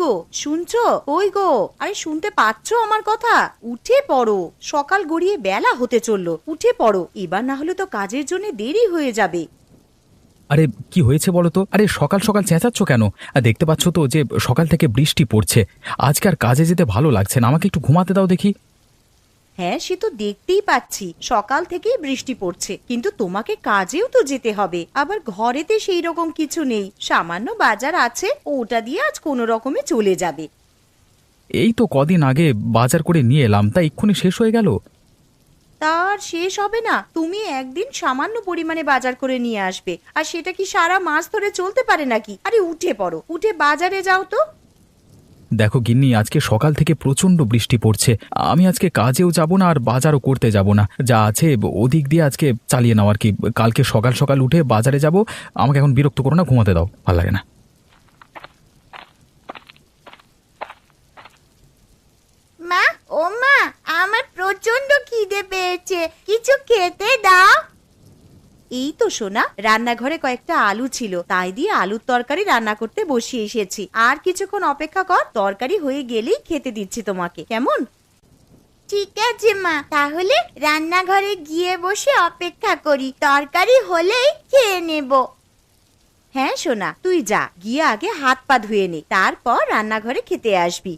গো, শুনছো? ওই গো, আরে শুনতে পাচ্ছো আমার কথা? উঠে পড়ো, সকাল গড়িয়ে বেলা হতে চললো, উঠে পড়ো, এবার না হলে তো কাজের জন্য দেরি হয়ে যাবে। আরে কি হয়েছে বলো তো? আরে সকাল সকাল চেঁচাচ্ছ কেন? দেখতে পাচ্ছ তো যে সকাল থেকে বৃষ্টি পড়ছে। আজকে আর কাজে যেতে ভালো লাগছে না, আমাকে একটু ঘুমাতে দাও দেখি। হ্যাঁ, সে তো দেখতেই পাচ্ছি, সকাল থেকেই বৃষ্টি পড়ছে, কিন্তু তোমাকে কাজেও তো যেতে হবে। আবার ঘরেতে সেই রকম কিছু নেই, সামান্য বাজার আছে, ওটা দিয়ে আজ কোনো রকমে চলে যাবে। এই তো কদিন আগে বাজার করে নিয়ে এলাম, তা এক্ষুনি শেষ হয়ে গেল। তার শেষ হবে না? তুমি একদিন সামান্য পরিমাণে বাজার করে নিয়ে আসবে, আর সেটা কি সারা মাস ধরে চলতে পারে নাকি? আরে উঠে পড়ো, উঠে বাজারে যাও তো। দেখো গিন্নি, আজকে সকাল থেকে প্রচন্ড বৃষ্টি পড়ছে। আমি আজকে কাজেও যাব না আর বাজারও করতে যাব না, যা আছে ওদিক দিয়ে আজকে চালিয়ে নাও আর কি। কালকে সকাল সকাল উঠে বাজারে যাব। আমাকে এখন বিরক্ত করো না, ঘুমাতে দাও, ভালো লাগে না। মা, ও মা, আমার প্রচন্ড খিদে পেয়েছে, কিছু খেতে দাও। এই তো সোনা, রান্নাঘরে কয়েকটা আলু ছিল, তাই দিয়ে আলুর তরকারি রান্না করতে বসিয়ে এসেছি। আর কিছুক্ষণ অপেক্ষা কর, তরকারি হয়ে গেলেই খেতে দিচ্ছি তোমাকে, কেমন? ঠিক আছে মা, তাহলে রান্নাঘরে গিয়ে বসে অপেক্ষা করি, তরকারি হলেই খেয়ে নেব। হ্যাঁ সোনা, তুই যা, গিয়ে আগে হাত পা ধুয়ে নে, তারপর রান্নাঘরে খেতে আসবি।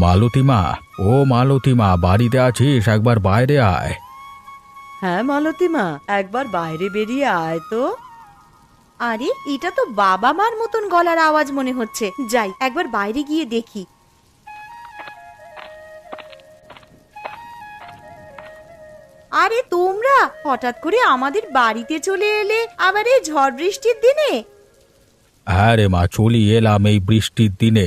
মালতীমা, ও মালতীমা, বাড়িতে আছিস? একবার বাইরে আয়। হ্যাঁ মালতীমা, একবার বাইরে বেরিয়ে আয় তো। আরে এটা তো বাবা মার মতন গলার আওয়াজ মনে হচ্ছে, যাই একবার বাইরে গিয়ে দেখি। আরে তোমরা হঠাৎ করে আমাদের বাড়িতে চলে এলে, আবার এই ঝড় বৃষ্টির দিনে? হ্যাঁ রে মা, চলি এলাম এই বৃষ্টির দিনে।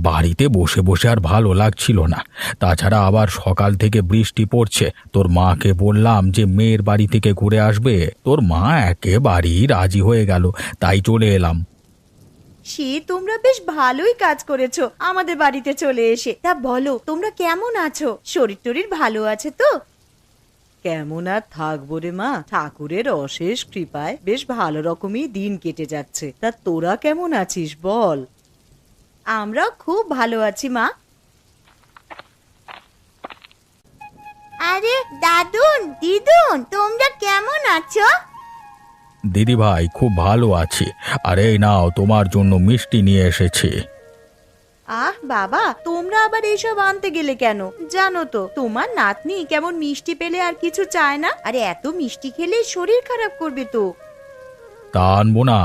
বাড়িতে বসে বসে আর ভালো লাগছিল না, তাছাড়া আবার সকাল থেকে বৃষ্টি পড়ছে। তোর মাকে বললাম যে মেয়ের বাড়ি থেকে ঘুরে আসবে, তোর মা একেবারেই রাজি হয়ে গেল, তাই চলে এলাম। সে তোমরা বেশ ভালোই কাজ করেছো আমাদের বাড়িতে চলে এসে। তা বলো, তোমরা কেমন আছো? শরীর টরীর ভালো আছে তো? কেমন আর থাকবো রে মা, ঠাকুরের অশেষ কৃপায় বেশ ভালো রকমই দিন কেটে যাচ্ছে। তা তোরা কেমন আছিস বল? আমরাও খুব ভালো আছি মা। আরে দাদুন, দিদুন, তোমরা কেমন আছো? দিদি ভাই, খুব ভালো আছি। আর এই নাও, তোমার জন্য মিষ্টি নিয়ে এসেছি। আহ বাবা, তোমরা আবার এইসব আনতে গেলে কেন? জানো তো তোমার নাতনি কেমন মিষ্টি পেলে আর কিছু চায় না, আরে এত মিষ্টি খেলে শরীর খারাপ করবে তো। তা আনবো না?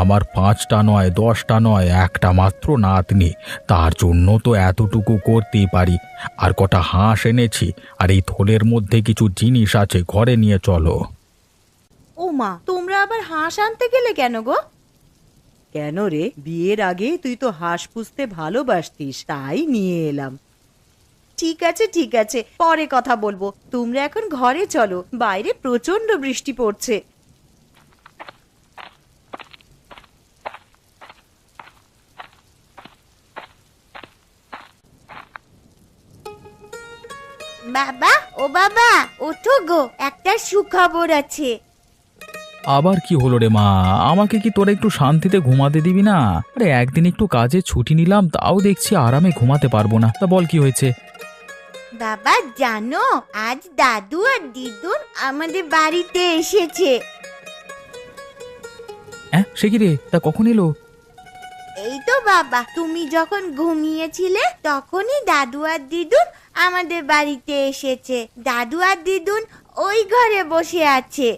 আমার 5টা নয়, 10টা নয়, একটা মাত্র নাতনি, তার জন্য তো এতটুকু করতেই পারি। আর কটা হাঁস এনেছি, আর এই থলের মধ্যে কিছু জিনিস আছে, ঘরে নিয়ে চলো। ও মা, তোমরা আবার হাঁস আনতে গেলে কেন গো? কেন রে, বিয়ের আগে তুই তো হাঁস পুষতে ভালোবাসতিস, তাই নিয়ে এলাম। ঠিক আছে ঠিক আছে, পরে কথা বলবো, তোমরা এখন ঘরে চলো, বাইরে প্রচন্ড বৃষ্টি পড়ছে। বাবা, ও বাবা, ওঠো গো, একটা সুখবর আছে। আবার কি হলো রে মা? আমাকে কি তোরা একটু শান্তিতে ঘুমাতে দিবি না? আরে একদিন একটু কাজে ছুটি নিলাম, তাও দেখছি আরামে ঘুমাতে পারবো না। তা বল কি হয়েছে? বাবা জানো, আজ দাদু আর দিদুন আমাদের বাড়িতে এসেছে। হ্যাঁ, সে কি রে? তা কখন এলো? এই তো বাবা, তুমি যখন ঘুমিয়েছিলে তখনই দাদু আর দিদুন আমাদের বাড়িতে এসেছে। দাদু আর দিদুন ওই ঘরে বসে আছে।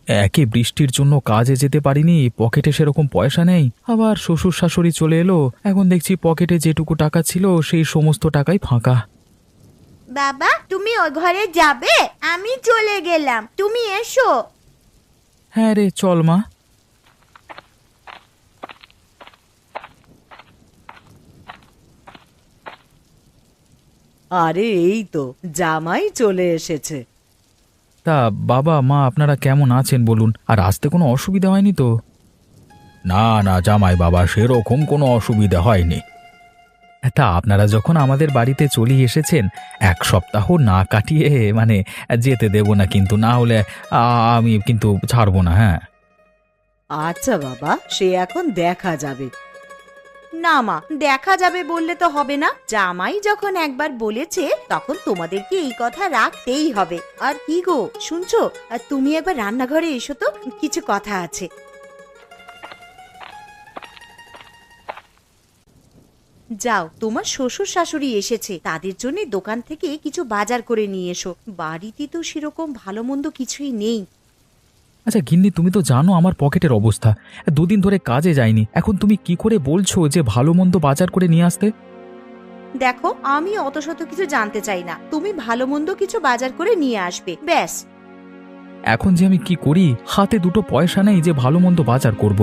একে বৃষ্টির জন্য কাজে যেতে পারিনি, পকেটে সেরকম পয়সা নেই, আবার শ্বশুর শাশুড়ি চলে এলো, এখন দেখছি পকেটে যেটুকু টাকা ছিল সেই সমস্ত টাকাই ফাঁকা। বাবা তুমি ওই ঘরে যাবে? আমি চলে গেলাম, তুমি এসো। হ্যাঁ রে, চল মা। আরে এই তো জামাই চলে এসেছে। তা বাবা মা আপনারা কেমন আছেন বলুন? আর আসতে কোনো অসুবিধা হয়নি তো? না না জামাই বাবা, সেরকম কোনো অসুবিধা হয়নি। তা আপনারা যখন আমাদের বাড়িতে চলে এসেছেন, 1 সপ্তাহ না কাটিয়ে যেতে দেব না, কিন্তু না হলে আমি কিন্তু ছাড়বো না। হ্যাঁ, আচ্ছা বাবা, সে এখন দেখা যাবে। না মা, দেখা যাবে বললে তো হবে না। জামাই যখন একবার বলেছে তখন তোমাদেরকে এই কথা রাখতেই হবে। আর কি গো শুনছো, আর তুমি একবার রান্নাঘরে এসো তো, কিছু কথা আছে। যাও, তোমার শ্বশুর শাশুড়ি এসেছে, তাদের জন্য দোকান থেকে কিছু বাজার করে নিয়ে এসো। বাড়িতে তো সেরকম ভালো মন্দ কিছুই নেই। আচ্ছা গিন্নি, তুমি তো জানো আমার পকেটের অবস্থা। দুদিন ধরে কাজে যাইনি, এখন তুমি কি করে বলছো যে ভালো মন্দ বাজার করে নিয়ে আসতে? দেখো, আমি অত শত কিছু জানতে চাই না, তুমি ভালো মন্দ কিছু বাজার করে নিয়ে আসবে, ব্যাস। এখন যে আমি কি করি, হাতে দুটো পয়সা নেই যে ভালো মন্দ বাজার করব।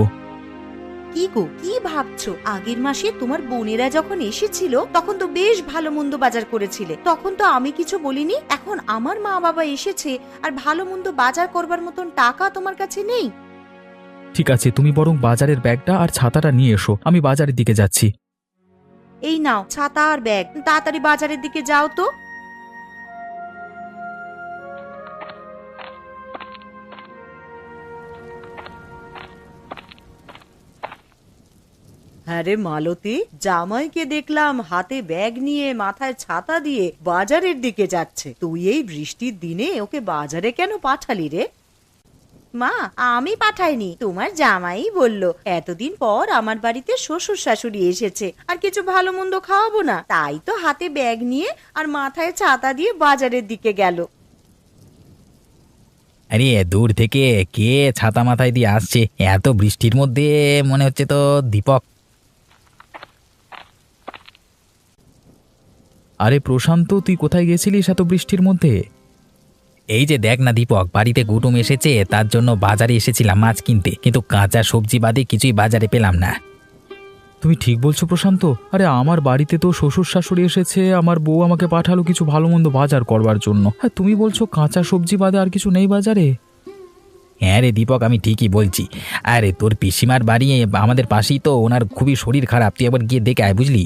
কি গো, কি ভাবছো? আগের মাসে তোমার বোনেরা যখন এসেছিল তখন তো বেশ ভালো মন্দ বাজার করেছিলে, তখন তো আমি কিছু বলিনি। এখন আমার মা বাবা এসেছে আর ভালো মন্দ বাজার করবার মতন টাকা তোমার কাছে নেই। ঠিক আছে, তুমি বরং বাজারের ব্যাগটা আর ছাতাটা নিয়ে এসো, আমি বাজারের দিকে যাচ্ছি। এই নাও ছাতা আর ব্যাগ, তাড়াতাড়ি বাজারের দিকে যাও তো। আরে মালতী, জামাইকে দেখলাম হাতে ব্যাগ নিয়ে মাথায় ছাতা দিয়ে বাজারের দিকে যাচ্ছে। তুই এই বৃষ্টির দিনে ওকে বাজারে কেন পাঠালি রে? মা, আমি পাঠাইনি, তোমার জামাই বলল এতদিন পর আমার বাড়িতে শ্বশুর শাশুড়ি এসেছে, আর কিছু ভালো মন্দ খাওয়াবো না, তাই তো হাতে ব্যাগ নিয়ে আর মাথায় ছাতা দিয়ে বাজারের দিকে গেল। আরে দূর থেকে কে ছাতা মাথায় দিয়ে আসছে এত বৃষ্টির মধ্যে? মনে হচ্ছে তো দীপক। আরে প্রশান্ত, তুই কোথায় গেছিলিস এত বৃষ্টির মধ্যে? এই যে দেখ না দীপক, বাড়িতে কুটুম এসেছে, তার জন্য বাজারে এসেছিলাম মাছ কিনতে, কিন্তু কাঁচা সবজি বাদে কিছুই বাজারে পেলাম না। তুমি ঠিক বলছো প্রশান্ত। আরে আমার বাড়িতে তো শ্বশুর শাশুড়ি এসেছে, আমার বউ আমাকে পাঠালো কিছু ভালো মন্দ বাজার করবার জন্য। হ্যাঁ, তুমি বলছো কাঁচা সবজি বাদে আর কিছু নেই বাজারে? হ্যাঁ রে দীপক, আমি ঠিকই বলছি। আরে তোর পিসিমার বাড়ি আমাদের পাশেই তো, ওনার খুবই শরীর খারাপ, তুই একবার গিয়ে দেখে আয়, বুঝলি?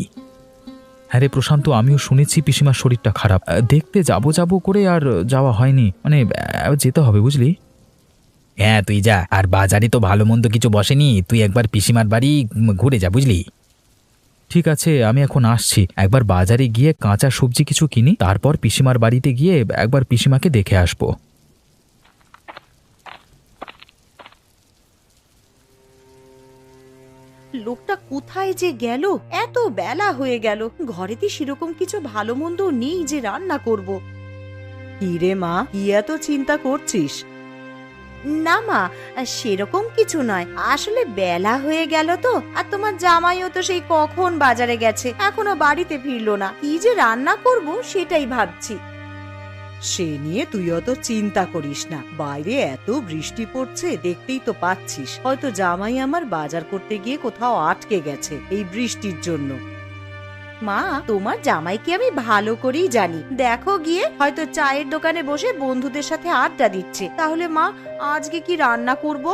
হ্যাঁ রে প্রশান্ত, আমিও শুনেছি পিসিমার শরীরটা খারাপ। দেখতে যাবো করে আর যাওয়া হয়নি, মানে যেতে হবে বুঝলি। হ্যাঁ তুই যা, আর বাজারে তো ভালো মন্দ কিছু বসেনি, তুই একবার পিসিমার বাড়ি ঘুরে যা, বুঝলি? ঠিক আছে, আমি এখন আসছি। একবার বাজারে গিয়ে কাঁচা সবজি কিছু কিনি, তারপর পিসিমার বাড়িতে গিয়ে একবার পিসিমাকে দেখে আসবো। লোকটা কোথায় যে গেল? এত বেলা হয়ে গেল, ঘরেতে সেরকম কিছু ভালো মন্দ নেই যে রান্না করব। কি রে মা, কি এত চিন্তা করছিস? না মা, সেরকম কিছু নয়, আসলে বেলা হয়ে গেল তো, আর তোমার জামাইও তো সেই কখন বাজারে গেছে, এখনো বাড়িতে ফিরলো না। কি যে রান্না করব সেটাই ভাবছি। সে নিয়ে তুই অত চিন্তা করিস না, বাইরে এত বৃষ্টি পড়ছে দেখতেই তো পাচ্ছিস, হয়তো জামাই আমার বাজার করতে গিয়ে কোথাও আটকে গেছে এই বৃষ্টির জন্য। মা, তোমার জামাইকে আমি ভালো করেই জানি, দেখো গিয়ে হয়তো চায়ের দোকানে বসে বন্ধুদের সাথে আড্ডা দিচ্ছে। তাহলে মা, আজকে কি রান্না করব?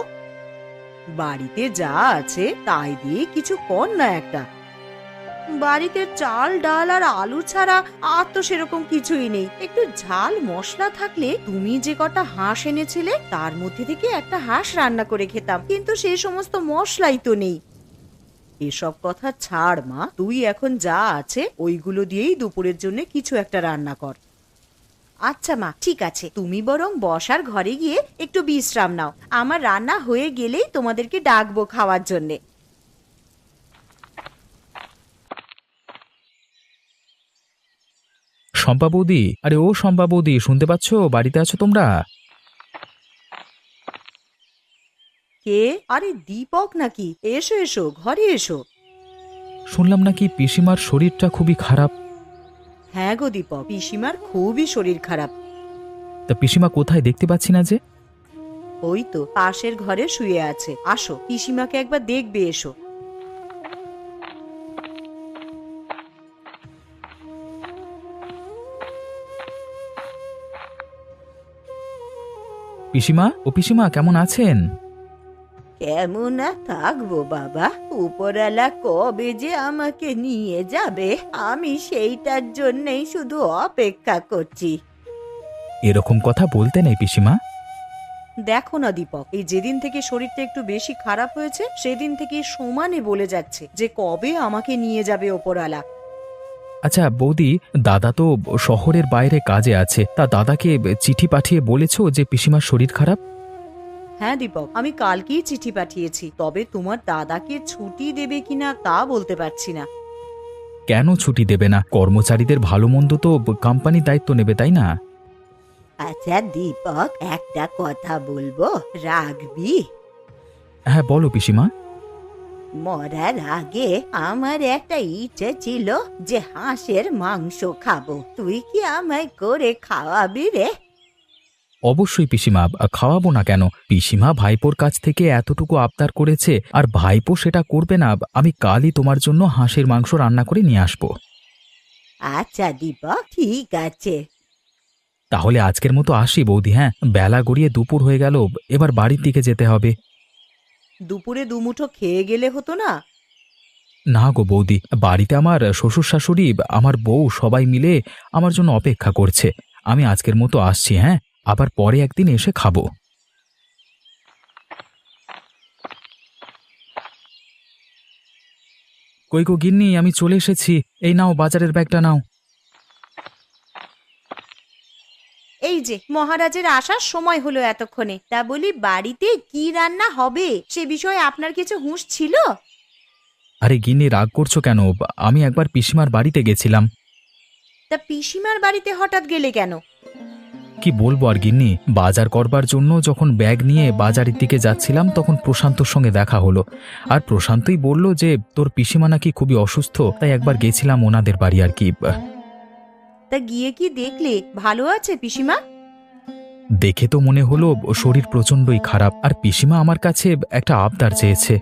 বাড়িতে যা আছে তাই দিয়ে কিছু কর না একটা। বাড়িতে চাল ডাল আর আলু ছাড়া আর তো সেরকম কিছুই নেই। একটু ঝাল মশলা থাকলে, তুমি যে কটা হাঁস এনেছিলে তার মধ্যে থেকে একটা হাঁস রান্না করে খেতাম, কিন্তু সেই সমস্ত মশলাই তো নেই। এসব কথা ছাড় মা, তুই এখন যা আছে ওইগুলো দিয়েই দুপুরের জন্য কিছু একটা রান্না কর। আচ্ছা মা, ঠিক আছে, তুমি বরং বসার ঘরে গিয়ে একটু বিশ্রাম নাও, আমার রান্না হয়ে গেলেই তোমাদেরকে ডাকবো খাওয়ার জন্যে। শম্পা বৌদি, আরে ও শম্পা বৌদি, শুনতে পাচ্ছ? বাড়িতে আছো তোমরা? কে? আরে দীপক নাকি? এসো এসো, ঘরে এসো। শুনলাম নাকি পিসিমার শরীরটা খুবই খারাপ। হ্যাঁ গো দীপক, পিসিমার খুবই শরীর খারাপ। তা পিসিমা কোথায়, দেখতে পাচ্ছি না যে? ওই তো পাশের ঘরে শুয়ে আছে, আসো পিসিমাকে একবার দেখবে এসো। পিসিমা, ও পিসিমা, কেমন আছেন? কেমন আর থাকবো বাবা, উপরওয়ালা কবে যে আমাকে নিয়ে যাবে আমি সেইটার জন্যই শুধু অপেক্ষা করছি। এরকম কথা বলতে নেই পিসিমা। দেখো না দীপক, এই যেদিন থেকে শরীরটা একটু বেশি খারাপ হয়েছে সেদিন থেকে সমানে বলে যাচ্ছে যে কবে আমাকে নিয়ে যাবে ওপরওয়ালা। আচ্ছা বৌদি, দাদা তো শহরের বাইরে কাজে আছে, তা দাদাকে চিঠি পাঠিয়ে বলেছো যে পিসিমার শরীর খারাপ? হ্যাঁ দীপক, আমি কালকেই চিঠি পাঠিয়েছি, তবে তোমার দাদাকে ছুটি দেবে কিনা তা বলতে পারছি না। কেন ছুটি দেবে না? কর্মচারীদের ভালো মন্দ তো কোম্পানি দায়িত্ব নেবে, তাই না? আচ্ছা দীপক, একটা কথা বলবো, রাখবি? হ্যাঁ বলো পিসিমা। মরার আগে আমার একটা ইচ্ছে ছিল যে হাঁসের মাংস খাবো, তুই কি আমায় করে খাওয়াবি রে? অবশ্যই পিসিমা, খাওয়াবো না কেন? পিসিমা ভাইপোর কাছ থেকে এতটুকু আবদার করেছে, আর ভাইপো সেটা করবে না? আমি কালই তোমার জন্য হাঁসের মাংস রান্না করে নিয়ে আসবো। আচ্ছা দীপক, ঠিক আছে। তাহলে আজকের মতো আসি বৌদি। হ্যাঁ, বেলা গড়িয়ে দুপুর হয়ে গেল, এবার বাড়ির দিকে যেতে হবে। দুপুরে দুমুঠো খেয়ে গেলে হতো না? না গো বৌদি, বাড়িতে আমার শ্বশুর শাশুড়ি, আমার বউ সবাই মিলে আমার জন্য অপেক্ষা করছে। আমি আজকের মতো আসছি। হ্যাঁ, আবার পরে একদিন এসে খাবো। কই গো গিন্নি, আমি চলে এসেছি। এই নাও বাজারের ব্যাগটা নাও। এই যে মহারাজের আসার সময় হলো এতক্ষণে, তা বলি বাড়িতে কি রান্না হবে সে বিষয়ে আপনার কিছু হুঁশ ছিল? আরে গিন্নি, রাগ করছো কেন? আমি একবার পিসিমার বাড়িতে গেছিলাম। তা পিসিমার বাড়িতে হঠাৎ গেলে কেন? কি বলবো আর গিন্নি, বাজার করবার জন্য যখন ব্যাগ নিয়ে বাজারের দিকে যাচ্ছিলাম তখন প্রশান্তর সঙ্গে দেখা হলো। আর প্রশান্তই বলল যে তোর পিসিমা নাকি খুবই অসুস্থ, তাই একবার গেছিলাম ওনাদের বাড়ি আর কি। তা গিয়ে কি দেখলে ভালো আছে পিসিমা? দেখে তো মনে হলো শরীর প্রচণ্ডই খারাপ, আর পিসিমা আমার কাছে একটা আবদার চেয়েছে।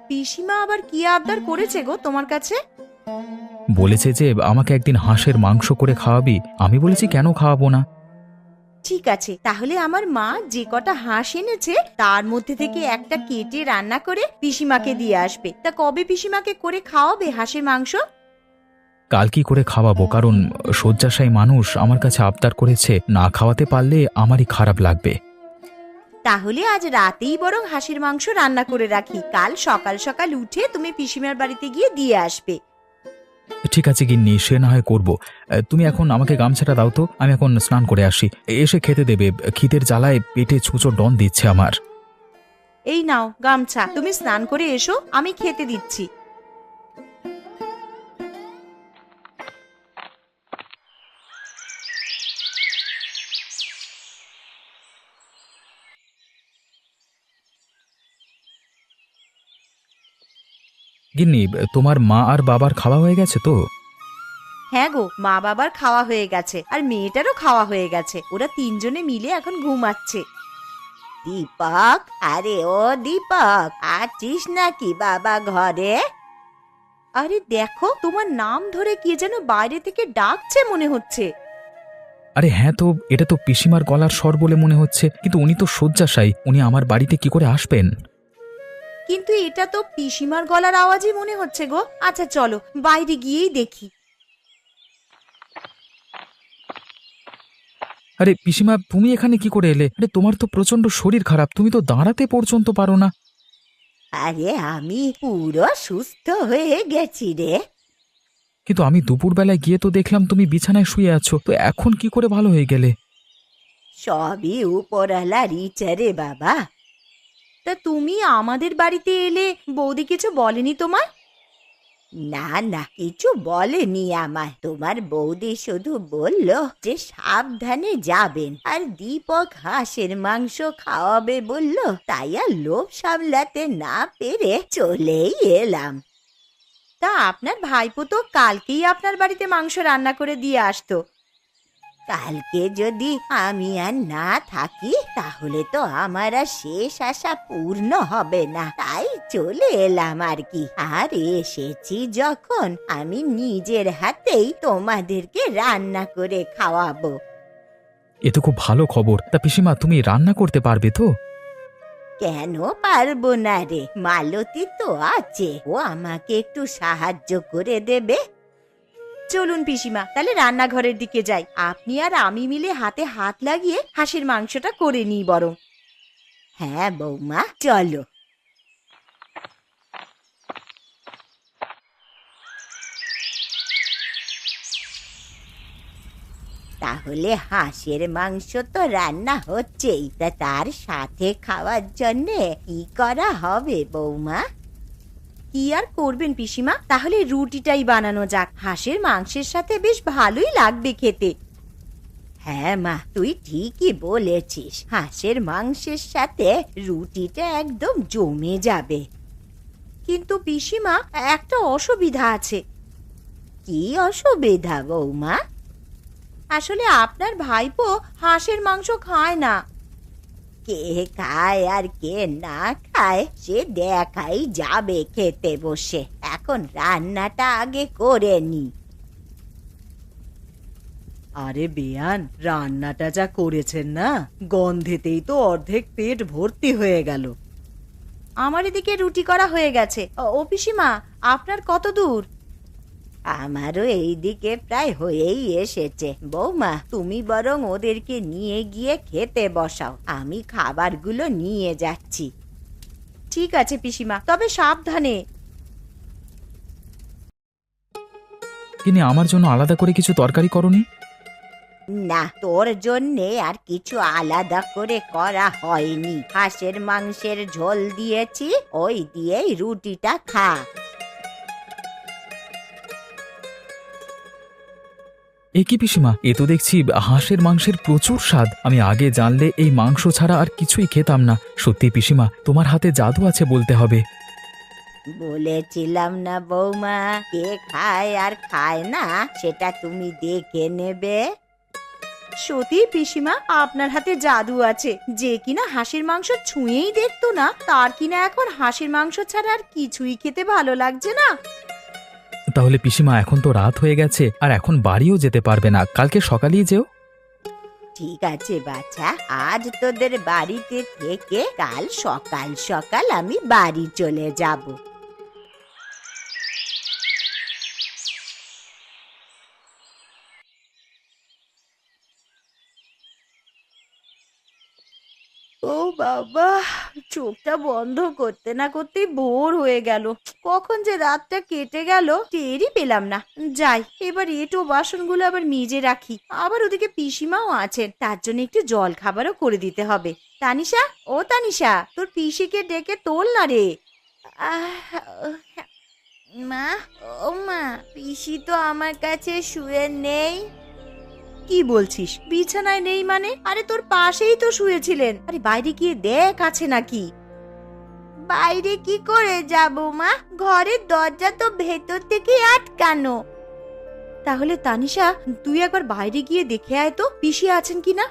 পিসিমা আবার কি আবদার করেছে গো তোমার কাছে? বলেছে যে আমাকে একদিন হাঁসের মাংস করে খাওয়াবি। আমি বলেছি কেন খাওয়াবো না। ঠিক আছে, তাহলে আমার মা যে কটা হাঁস এনেছে তার মধ্যে থেকে একটা কেটে রান্না করে পিসিমাকে দিয়ে আসবে। তা কবে পিসিমাকে করে খাওয়াবে হাঁসের মাংস? কাল কি করে খাওয়াবো, কারণ শয্যাশায়ী মানুষ আমার কাছে আবদার করেছে, না খাওয়াতে পারলে আমারই খারাপ লাগবে। তাহলে আজ রাতেই বরং হাঁসের মাংস রান্না করে রাখি, কাল সকাল সকাল উঠে তুমি পিসিমার বাড়িতে গিয়ে দিয়ে আসবে। ঠিক আছে গিন্নি, সে না হয় করবো। তুমি এখন আমাকে গামছাটা দাও তো, আমি এখন স্নান করে আসি। এসে খেতে দেবে, খিদের জ্বালায় পেটে ছুঁচো ডন দিচ্ছে আমার। এই নাও গামছা, তুমি স্নান করে এসো, আমি খেতে দিচ্ছি। গিন্নি, তোমার মা আর বাবার খাওয়া হয়ে গেছে তো? হ্যাঁ গো, মা বাবার খাওয়া হয়ে গেছে, আর মেয়েটারও খাওয়া হয়ে গেছে। ওরা তিনজনে মিলে এখন ঘুমাচ্ছে। দীপক, আরে ও দীপক, আছিস নাকি বাবা ঘরে? আরে দেখো, তোমার নাম ধরে কে যেন বাইরে থেকে ডাকছে মনে হচ্ছে। আরে হ্যাঁ, তো এটা তো পিসিমার গলার স্বর বলে মনে হচ্ছে, কিন্তু উনি তো শয্যাশায়ী, উনি আমার বাড়িতে কি করে আসবেন? কিন্তু এটা তো পিসিমার গলার আওয়াজই মনে হচ্ছে গো। আচ্ছা চলো বাইরে গিয়েই দেখি। আরে পিসিমা, তুমি এখানে কি করে এলে? আরে তোমার তো প্রচন্ড শরীর খারাপ, তুমি তো দাঁড়াতে পর্যন্ত পারো না। আরে আমি পুরো সুস্থ হয়ে গেছি রে। কিন্তু আমি দুপুরবেলায় গিয়ে তো দেখলাম তুমি বিছানায় শুয়ে আছো, তো এখন কি করে ভালো হয়ে গেলে? সবই উপরওয়ালার ইচ্ছা রে বাবা। তা তুমি আমাদের বাড়িতে এলে বৌদি কিছু বলেনি তোমার? না না, কিছু বলেনি আমায়। তোমার বৌদি শুধু বলল যে সাবধানে যাবেন, আর দীপক হাঁসের মাংস খাওয়াবে বলল, তাই আর লোভ সামলাতে না পেরে চলেই এলাম। তা আপনার ভাইপো তো কালকেই আপনার বাড়িতে মাংস রান্না করে দিয়ে আসতো। কালকে যদি আমি আর না থাকি তাহলে তো আমার আর শেষ আশা পূর্ণ হবে না, তাই চলে এলাম আর কি। আর এসেছি যখন, আমি নিজের হাতেই তোমাদেরকে রান্না করে খাওয়াবো। এ তো খুব ভালো খবর। তা পিসিমা, তুমি রান্না করতে পারবে তো? কেন পারবো না রে, মালতী তো আছে, ও আমাকে একটু সাহায্য করে দেবে। চলুন পিসিমা, তাহলে রান্নাঘরের দিকে যাই। আপনি আর আমি মিলে হাতে হাত লাগিয়ে হাঁসের মাংসটা করে নিই বরং। হ্যাঁ বৌমা, চলো। তাহলে হাঁসের মাংস তো রান্না হচ্ছেই, তা তার সাথে খাওয়ার জন্যে কি করা হবে বৌমা? কি আর করবেন পিসিমা, তাহলে রুটিটাই বানানো যাক। হাঁসের মাংসের সাথে বেশ ভালোই লাগবে খেতে। হ্যাঁ মা, তুই ঠিকই বলেছিস, হাঁসের মাংসের সাথে রুটিটা একদম জমে যাবে। কিন্তু পিসিমা, একটা অসুবিধা আছে। কি অসুবিধা বৌমা? আসলে আপনার ভাইপো হাঁসের মাংস খায় না। কে খায় আর কে না খায় সে দেখাই যাবে খেতে বসে। এখন রান্নাটা আগে করে নি। আরে বেয়ান, রান্নাটা যা করেছেন না, গন্ধেতেই তো অর্ধেক পেট ভর্তি হয়ে গেল। আমার এদিকে রুটি করা হয়ে গেছে। ও পিসিমা, আপনার কত দূর? আমারও এইদিকে প্রায় হয়েই এসেছে। বৌমা, তুমি বরং ওদেরকে নিয়ে গিয়ে খেতে বসাও, আমি খাবারগুলো নিয়ে যাচ্ছি। ঠিক আছে পিসিমা, তবে সাবধানে। কিন্তু আমার জন্য আলাদা করে কিছু তরকারি করনি? না, তোর জন্যে আর কিছু আলাদা করে করা হয়নি। হাঁসের মাংসের ঝোল দিয়েছি, ওই দিয়েই রুটিটা খা। এ কি পিসিমা, এ তো দেখছি হাঁসের মাংসের প্রচুর স্বাদ। আমি আগে জানলে এই মাংস ছাড়া আর কিছুই খেতাম না। সত্যি পিসিমা, তোমার হাতে জাদু আছে বলতে হবে। বলেছিলাম না বৌমা, কে খায় আর খায় না সেটা তুমি দেখে নেবে। সত্যি পিসিমা, আপনার হাতে জাদু আছে। যে কিনা হাঁসের মাংস ছুঁয়েই দেখতো না, তার কিনা এখন হাঁসের মাংস ছাড়া আর কিছুই খেতে ভালো লাগছে না। তাহলে পিসিমা, এখন তো রাত হয়ে গেছে, আর এখন বাড়িও যেতে পারবে না, কালকে সকালেই যেও। ঠিক আছে বাছা, আজ তোদের বাড়িতে থেকে কাল সকাল সকাল আমি বাড়ি চলে যাব। ও বাবা, চোখটা বন্ধ করতে না করতেই ভোর হয়ে গেল। কখন যে রাতটা কেটে গেল টেরই পেলাম না। যাই, এবার এঁটো বাসনগুলো আবার মেজে রাখি। আবার ওদিকে পিসিমাও আছেন, তার জন্য একটু জল খাবারও করে দিতে হবে। তানিশা, ও তানিশা, তোর পিসিকে ডেকে তোল না রে। মা, ও মা, পিসি তো আমার কাছে শুয়ে নেই। কি বলছিস? বিছানায় নেই মানে? আরে তোর পাশেই তো শুয়েছিলেন। আরে বাইরে গিয়ে দেখ আছে নাকি। বাইরে কি করে যাব মা, ঘরের দরজা তো ভেতর থেকে আটকানো। তাহলে তানিশা, তুই একবার বাইরে গিয়ে দেখে আয় তো পিসি আছেন কিনা।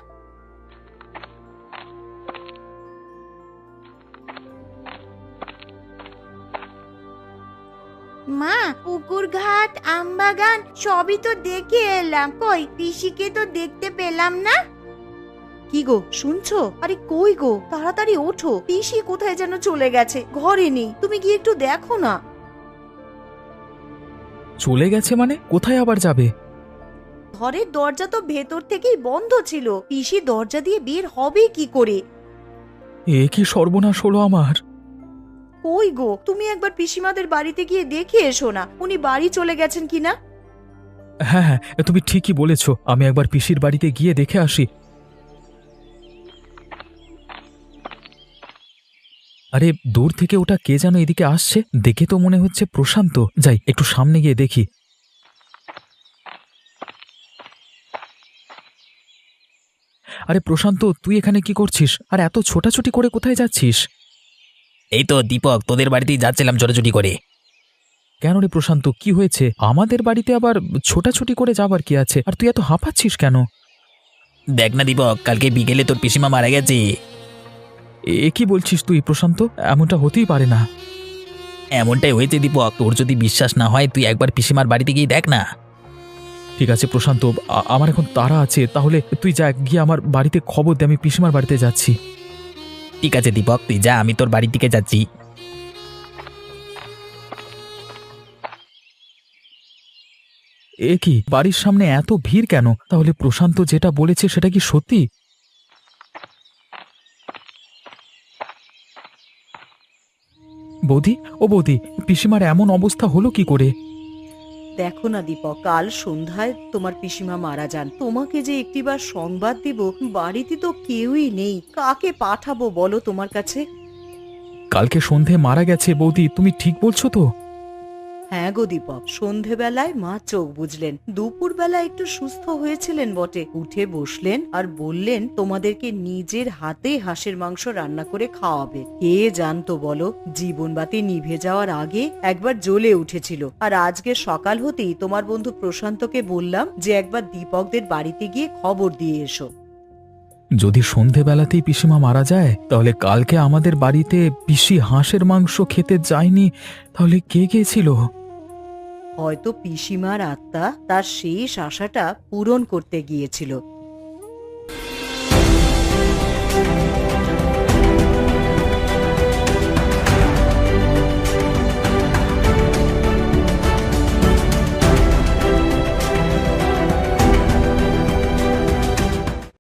মা, পুকুর ঘাট আমবাগান সবই তো দেখে এলাম, কই পিসিকে তো দেখতে পেলাম না। কি গো, শুনছো? আরে কই গো, তাড়াতাড়ি ওঠো, পিসি কোথায় যেন চলে গেছে, ঘরে নেই। তুমি গিয়ে একটু দেখো না। চলে গেছে মানে? কোথায় আবার যাবে? ঘরের দরজা তো ভেতর থেকেই বন্ধ ছিল, পিসি দরজা দিয়ে বের হবে কি করে? এ কি সর্বনাশ হলো আমার! কই গো, তুমি একবার পিসিমাদের বাড়িতে গিয়ে দেখে এসো না, উনি বাড়ি চলে গেছেন কিনা। হ্যাঁ হ্যাঁ, তুমি ঠিকই বলেছ, আমি একবার পিসির বাড়িতে গিয়ে দেখে আসি। আরে দূর থেকে ওটা কে যেন এদিকে আসছে, দেখে তো মনে হচ্ছে প্রশান্ত। যাই, একটু সামনে গিয়ে দেখি। আরে প্রশান্ত, তুই এখানে কি করছিস? আর এত ছোটাছুটি করে কোথায় যাচ্ছিস? এই তো দীপক, তোদের বাড়িতেই যাচ্ছিলাম ছোটাছুটি করে। কেন রে প্রশান্ত, কি হয়েছে? আমাদের বাড়িতে আবার ছোটাছুটি করে যাবার কি আছে? আর তুই এত হাঁপাচ্ছিস কেন? দেখ না দীপক, কালকে বিকেলে তোর পিসিমা মারা গেছে। এ কি বলছিস তুই প্রশান্ত? এমনটা হতেই পারে না। এমনটাই হয়েছে দীপক, তোর যদি বিশ্বাস না হয় তুই একবার পিসিমার বাড়িতে গিয়ে দেখ না। ঠিক আছে প্রশান্ত, আমার এখন তাড়া আছে, তাহলে তুই যা, গিয়ে আমার বাড়িতে খবর দে, আমি পিসিমার বাড়িতে যাচ্ছি। ঠিক আছে দীপক, তুই যা, আমি তোর বাড়ির দিকে যাচ্ছি। এ কি, বাড়ির সামনে এত ভিড় কেন? তাহলে প্রশান্ত যেটা বলেছে সেটা কি সত্যি? বৌদি, ও বৌদি, পিসিমার এমন অবস্থা হলো কি করে? দেখো না দীপক, কাল সন্ধ্যায় তোমার পিসিমা মারা যান। তোমাকে যে একটিবার সংবাদ দিব, বাড়িতে তো কেউই নেই, কাকে পাঠাবো বলো তোমার কাছে? কালকে সন্ধে মারা গেছে বৌদি, তুমি ঠিক বলছো তো? হ্যাঁ গো দীপক, সন্ধেবেলায় মা চোখ বুঝলেন। দুপুরবেলা একটু সুস্থ হয়েছিলেন বটে, উঠে বসলেন আর বললেন তোমাদেরকে নিজের হাতে হাঁসের মাংস রান্না করে খাওয়াবে। কে জানতো বলো, জীবনবাতি নিভে যাওয়ার আগে একবার জ্বলে উঠেছিল। আর আজকে সকাল হতেই তোমার বন্ধু প্রশান্তকে বললাম যে একবার দীপকদের বাড়িতে গিয়ে খবর দিয়ে এসো। যদি সন্ধেবেলাতেই পিসিমা মারা যায়, তাহলে কালকে আমাদের বাড়িতে পিসি হাঁসের মাংস খেতে যায়নি, তাহলে কে গিয়েছিল? হয়তো পিসিমার আত্মা তার শেষ আশাটা পূরণ করতে গিয়েছিল।